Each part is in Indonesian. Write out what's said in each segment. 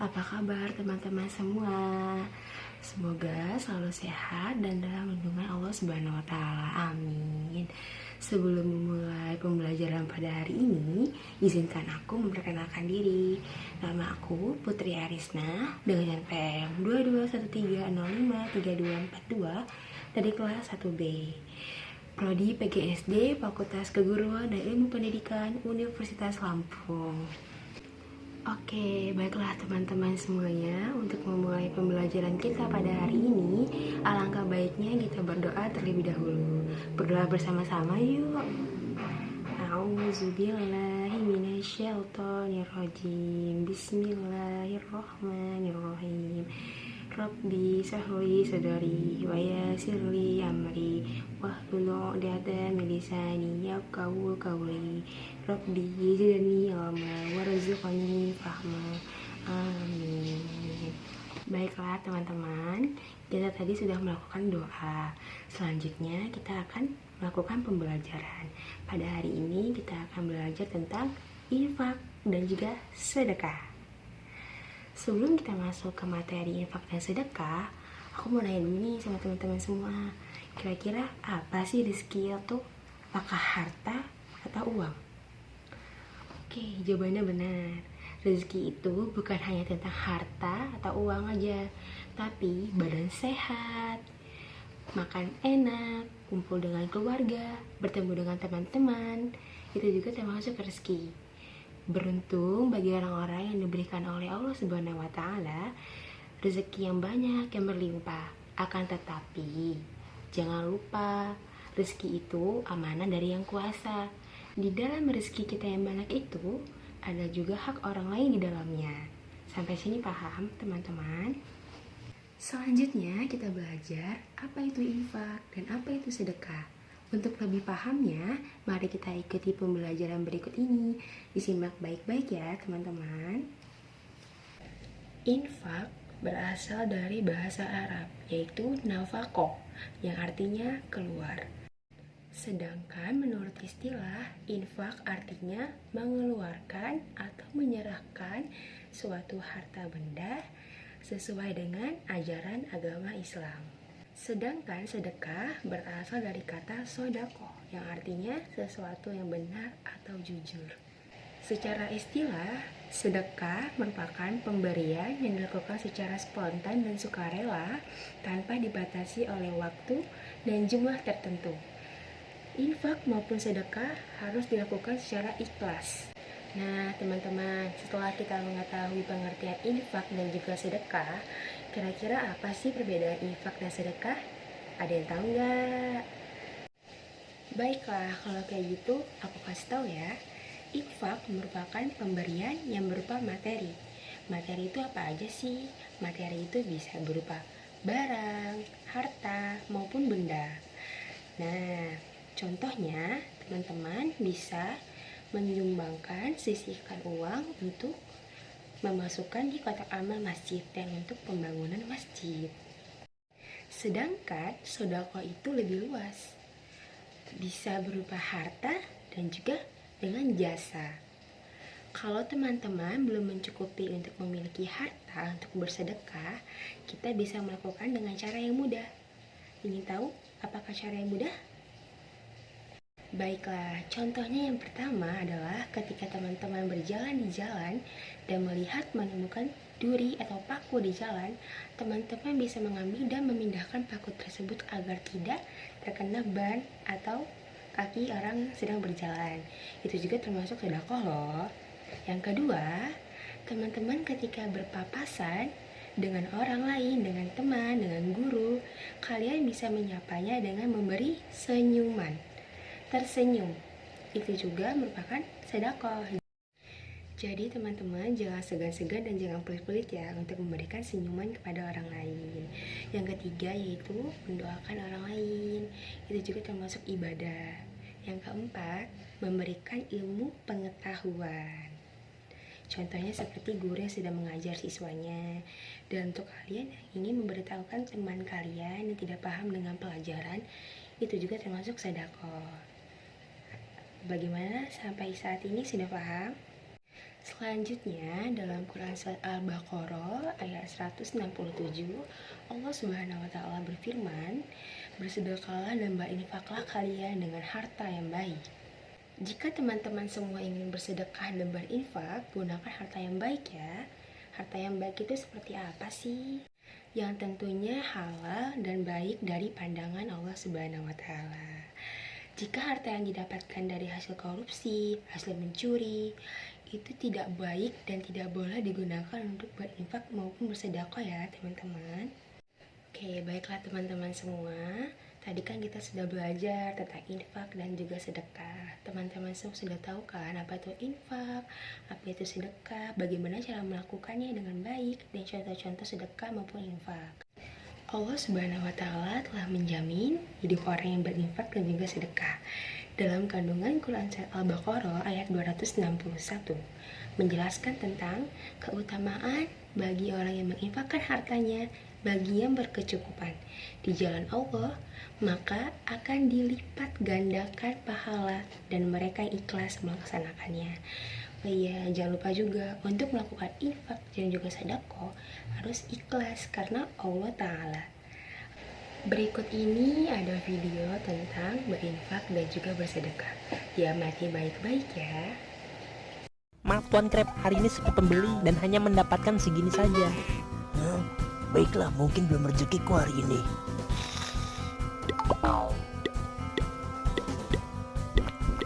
Apa kabar teman-teman semua? Semoga selalu sehat dan dalam lindungan Allah Subhanahu wa taala. Amin. Sebelum memulai pembelajaran pada hari ini, izinkan aku memperkenalkan diri. Nama aku Putri Arisna dengan NPM 2213053242 dari kelas 1B. Prodi PGSD Fakultas Keguruan dan Ilmu Pendidikan Universitas Lampung. Oke, baiklah teman-teman semuanya, untuk memulai pembelajaran kita pada hari ini, alangkah baiknya kita berdoa terlebih dahulu. Berdoa bersama-sama yuk. A'udzubillahiminasyaitonirrajim. Bismillahirrahmanirrahim. Rabbi sahli sadari wa yassirli amri wahlul 'uqdatam min lisani yafqahu qawli. Rabbi zidni ilma warzuqni fahma. Amin. Baiklah teman-teman, kita tadi sudah melakukan doa. Selanjutnya kita akan melakukan pembelajaran. Pada hari ini kita akan belajar tentang infak dan juga sedekah. Sebelum kita masuk ke materi infak dan sedekah, aku mau nanya dulu nih sama teman-teman semua. Kira-kira apa sih rezeki itu? Apakah harta atau uang? Oke, jawabannya benar. Rezeki itu bukan hanya tentang harta atau uang aja, tapi badan sehat, makan enak, kumpul dengan keluarga, bertemu dengan teman-teman, itu juga termasuk rezeki. Beruntung bagi orang-orang yang diberikan oleh Allah Subhanahu wa taala rezeki yang banyak yang berlimpah. Akan tetapi jangan lupa, rezeki itu amanah dari yang kuasa. Di dalam rezeki kita yang banyak itu ada juga hak orang lain di dalamnya. Sampai sini paham teman-teman? Selanjutnya kita belajar apa itu infak dan apa itu sedekah. Untuk lebih pahamnya, mari kita ikuti pembelajaran berikut ini. Disimak baik-baik ya teman-teman. Infak berasal dari bahasa Arab, yaitu nafaqah, yang artinya keluar. Sedangkan menurut istilah, infak artinya mengeluarkan atau menyerahkan suatu harta benda sesuai dengan ajaran agama Islam. Sedangkan sedekah berasal dari kata sodako, yang artinya sesuatu yang benar atau jujur. Secara istilah, sedekah merupakan pemberian yang dilakukan secara spontan dan sukarela tanpa dibatasi oleh waktu dan jumlah tertentu. Infak maupun sedekah harus dilakukan secara ikhlas. Nah teman-teman, setelah kita mengetahui pengertian infak dan juga sedekah, kira-kira apa sih perbedaan infak dan sedekah? Ada yang tahu nggak? Baiklah, kalau kayak gitu aku kasih tahu ya. Infak merupakan pemberian yang berupa materi. Materi itu apa aja sih? Materi itu bisa berupa barang, harta, maupun benda. Nah, contohnya teman-teman bisa menyumbangkan, sisihkan uang untuk memasukkan di kotak amal masjid dan untuk pembangunan masjid. Sedangkan sedekah itu lebih luas, bisa berupa harta dan juga dengan jasa. Kalau teman-teman belum mencukupi untuk memiliki harta untuk bersedekah, kita bisa melakukan dengan cara yang mudah. Ingin tahu apakah cara yang mudah? Baiklah, contohnya yang pertama adalah ketika teman-teman berjalan di jalan dan melihat menemukan duri atau paku di jalan, teman-teman bisa mengambil dan memindahkan paku tersebut agar tidak terkena ban atau kaki orang yang sedang berjalan. Itu juga termasuk sedekah loh. Yang kedua, teman-teman ketika berpapasan dengan orang lain, dengan teman, dengan guru, kalian bisa menyapanya dengan memberi senyuman. Tersenyum itu juga merupakan sedekah. Jadi teman-teman jangan segan-segan dan jangan pelit-pelit ya untuk memberikan senyuman kepada orang lain. Yang ketiga yaitu mendoakan orang lain, itu juga termasuk ibadah. Yang keempat, memberikan ilmu pengetahuan. Contohnya seperti guru yang sedang mengajar siswanya. Dan untuk kalian yang ingin memberitahukan teman kalian yang tidak paham dengan pelajaran, itu juga termasuk sedekah. Bagaimana sampai saat ini sudah paham? Selanjutnya dalam Quran Surat Al-Baqarah ayat 167, Allah Subhanahu wa taala berfirman, "Bersedekahlah dan berinfaklah kalian dengan harta yang baik." Jika teman-teman semua ingin bersedekah dan berinfak, gunakan harta yang baik ya. Harta yang baik itu seperti apa sih? Yang tentunya halal dan baik dari pandangan Allah Subhanahu wa taala. Jika harta yang didapatkan dari hasil korupsi, hasil mencuri, itu tidak baik dan tidak boleh digunakan untuk berinfak maupun bersedekah ya teman-teman. Oke, baiklah teman-teman semua. Tadi kan kita sudah belajar tentang infak dan juga sedekah. Teman-teman semua sudah tahu kan apa itu infak, apa itu sedekah, bagaimana cara melakukannya dengan baik, dan contoh-contoh sedekah maupun infak. Allah Subhanahu wa taala telah menjamin hidup orang yang berinfak dan juga sedekah. Dalam kandungan Quran Surat Al-Baqarah ayat 261 menjelaskan tentang keutamaan bagi orang yang menginfakkan hartanya bagi yang berkecukupan di jalan Allah, maka akan dilipat gandakan pahala dan mereka ikhlas melaksanakannya. Oh iya, jangan lupa juga untuk melakukan infak dan juga sedekah harus ikhlas karena Allah Ta'ala. Berikut ini ada video tentang berinfak dan juga bersedekah. Diamati baik-baik ya. Maaf Tuan Krep, hari ini sepi pembeli dan hanya mendapatkan segini saja. Baiklah, mungkin belum rezekiku hari ini.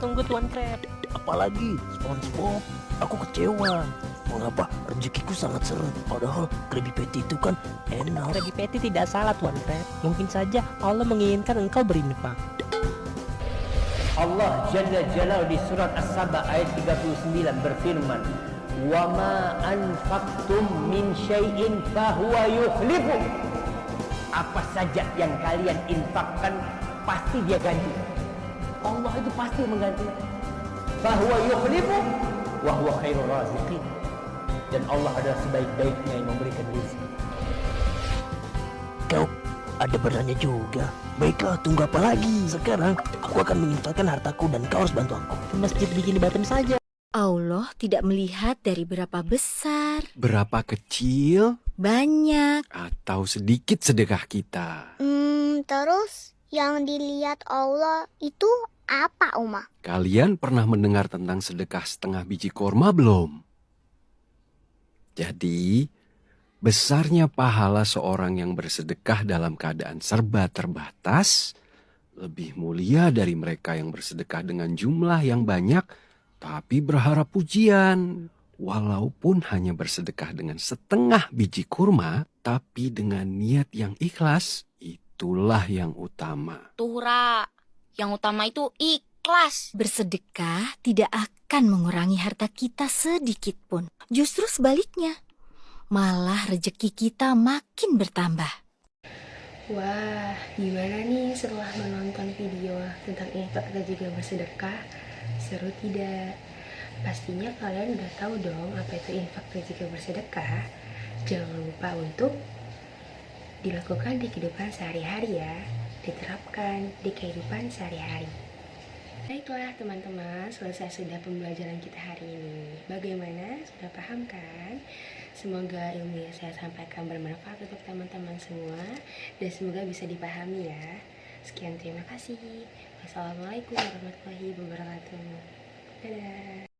Tunggu Tuan Krep. Apalagi SpongeBob, aku kecewa. Mengapa rezekiku sangat seret, padahal Krabby Patty itu kan enak. Krabby Patty tidak salah Tuan Krep. Mungkin saja Allah menginginkan engkau berinfak. Allah Jalla Jalal di surat As-Saba ayat 39 berfirman, "Wa ma anfaqtum min syai'in fahuwa yukhlifu." Apa saja yang kalian infakkan pasti dia ganti. Allah itu pasti mengganti. Fahuwa yukhlifu wa huwa khairur raziqin. Dan Allah adalah sebaik-baiknya yang memberikan rezeki. Kau ada berannya juga. Baiklah, tunggu apa lagi? Sekarang aku akan menginfakkan hartaku dan kau harus bantu aku. Ke masjid bikin Batam saja. Allah tidak melihat dari berapa besar, berapa kecil, banyak. atau sedikit sedekah kita. Terus yang dilihat Allah itu apa, Uma? Kalian pernah mendengar tentang sedekah setengah biji korma belum? Jadi, besarnya pahala seorang yang bersedekah dalam keadaan serba terbatas lebih mulia dari mereka yang bersedekah dengan jumlah yang banyak tapi berharap pujian. Walaupun hanya bersedekah dengan setengah biji kurma, tapi dengan niat yang ikhlas, itulah yang utama. Tuhra, yang utama itu ikhlas. Bersedekah tidak akan mengurangi harta kita sedikit pun. Justru sebaliknya, malah rezeki kita makin bertambah. Wah, gimana nih setelah menonton video tentang infak dan juga bersedekah? Seru tidak? Pastinya kalian udah tahu dong apa itu infak dan juga bersedekah. Jangan lupa untuk dilakukan di kehidupan sehari-hari ya. Diterapkan di kehidupan sehari-hari. Baiklah teman-teman, selesai sudah pembelajaran kita hari ini. Bagaimana? Sudah paham kan? Semoga ilmu yang saya sampaikan bermanfaat untuk teman-teman semua dan semoga bisa dipahami ya. Sekian, terima kasih. Wassalamualaikum warahmatullahi wabarakatuh. Dadah.